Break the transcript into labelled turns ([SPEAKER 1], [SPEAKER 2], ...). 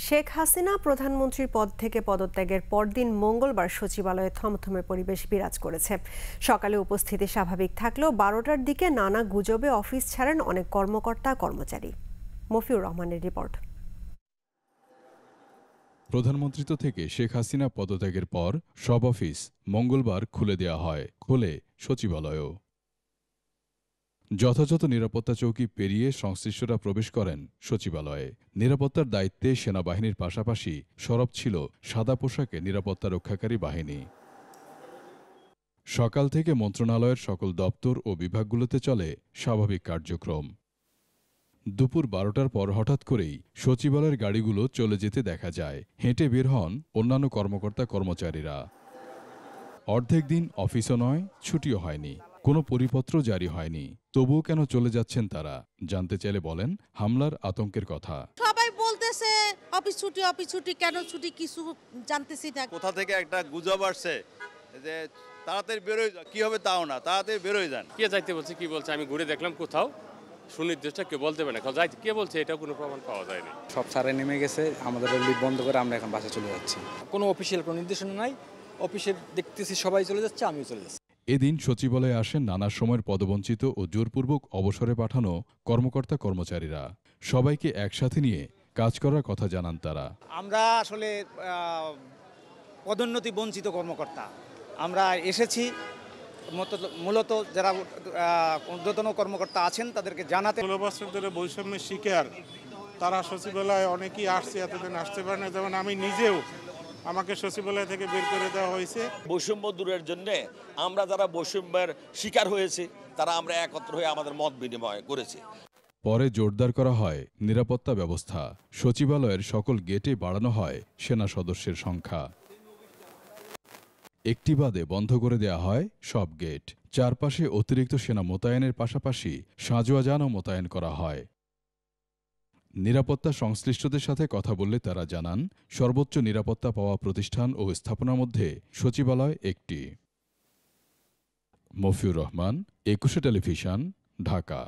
[SPEAKER 1] শেখ হাসিনা প্রধানমন্ত্রীর পদ থেকে পদত্যাগের পরদিন মঙ্গলবার সচিবালয়ে থমথমে পরিবেশ বিরাজ করেছে। সকালে উপস্থিতি স্বাভাবিক থাকলেও 12টার দিকে নানা গুজবে অফিস ছাড়েন অনেক কর্মকর্তা কর্মচারী। মফিউর রহমানের রিপোর্ট।
[SPEAKER 2] প্রধানমন্ত্রী থেকে শেখ হাসিনা পদত্যাগের পর সব অফিস মঙ্গলবার খুলে দেওয়া হয়, খোলে সচিবালয়ও। যথাযথ নিরাপত্তা চৌকি পেরিয়ে সংশ্লিষ্টরা প্রবেশ করেন সচিবালয়ে। নিরাপত্তার দায়িত্বে সেনাবাহিনীর পাশাপাশি সরব ছিল সাদা পোশাকে নিরাপত্তা রক্ষাকারী বাহিনী। সকাল থেকে মন্ত্রণালয়ের সকল দপ্তর ও বিভাগগুলোতে চলে স্বাভাবিক কার্যক্রম। দুপুর 12টার পর হঠাৎ করেই সচিবালয়ের গাড়িগুলো চলে যেতে দেখা যায়। হেঁটে বের হন অন্যান্য কর্মকর্তা কর্মচারীরা। অর্ধেক দিন অফিসও নয়, ছুটিও হয়নি, কোনো পরিপত্র জারি হয়নি। তবুও কেন চলে যাচ্ছেন তারা জানতে চাইলে বলেন হামলার আতঙ্কের কথা।
[SPEAKER 3] সবাই বলতেছে অফিস ছুটি, কেন ছুটি কিছু জানতেছি না।
[SPEAKER 4] কোথা থেকে একটা গুজব আসছে যে তাড়াতাড়ি বেরোয় যান, কি হবে তাও না, তাড়াতাড়ি বেরোয় যান।
[SPEAKER 5] কে যাইতে বলছে, কি বলছে, আমি ঘুরে দেখলাম কোথাও সুনির্দিষ্ট কেউ বলতে পারে না যাইতে কে বলছে, এটা কোনো প্রমাণ পাওয়া যায়নি।
[SPEAKER 6] সব সারে নেমে গেছে, আমাদের লিফট বন্ধ করে আমরা এখন বাসে চলে যাচ্ছি।
[SPEAKER 7] কোনো অফিসিয়াল কোনো নির্দেশনা নাই, অফিসে দেখতেছি সবাই চলে যাচ্ছে, আমিও চলে যাচ্ছি।
[SPEAKER 2] এদিন সচিবালয়ে আসেন নানা সময়ের পদবঞ্চিত ও জোরপূর্বক অবসরে পাঠানো কর্মকর্তা কর্মচারীরা। সবাইকে একসাথে নিয়ে কাজ করার কথা জানান তারা।
[SPEAKER 8] আমরা আসলে পদোন্নতি বঞ্চিত কর্মকর্তা, আমরা এসেছি মূলত যারা ঊর্ধ্বতন কর্মকর্তা আছেন তাদেরকে জানাতে।
[SPEAKER 9] 16 বছর ধরে বৈষম্যের শিকার তারা সচিবালয়ে অনেকেই আসছে, এতদিন আসতে পারে না। যেমন আমি নিজেও, আমাকে সচিবালয় থেকে বের করে দেওয়া হয়েছে।
[SPEAKER 10] বৈষম্য দূরের জন্য আমরা যারা বৈষম্যের শিকার হয়েছে তারা আমরা একত্র হয়ে আমাদের মত বিনিময় করেছি।
[SPEAKER 2] পরে জোরদার করা হয় নিরাপত্তা ব্যবস্থা। সচিবালয়ের সকল গেটে বাড়ানো হয় সেনা সদস্যের সংখ্যা। একটি বাদে বন্ধ করে দেয়া হয় সব গেট। চারপাশে অতিরিক্ত সেনা মোতায়েনের পাশাপাশি সাঁজোয়া যানও মোতায়েন করা হয়। নিরাপত্তা সংশ্লিষ্টদের সাথে কথা বললে তারা জানান, সর্বোচ্চ নিরাপত্তা পাওয়া প্রতিষ্ঠান ও স্থাপনার মধ্যে সচিবালয় একটি। মফিউর রহমান, 21 টেলিভিশন, ঢাকা।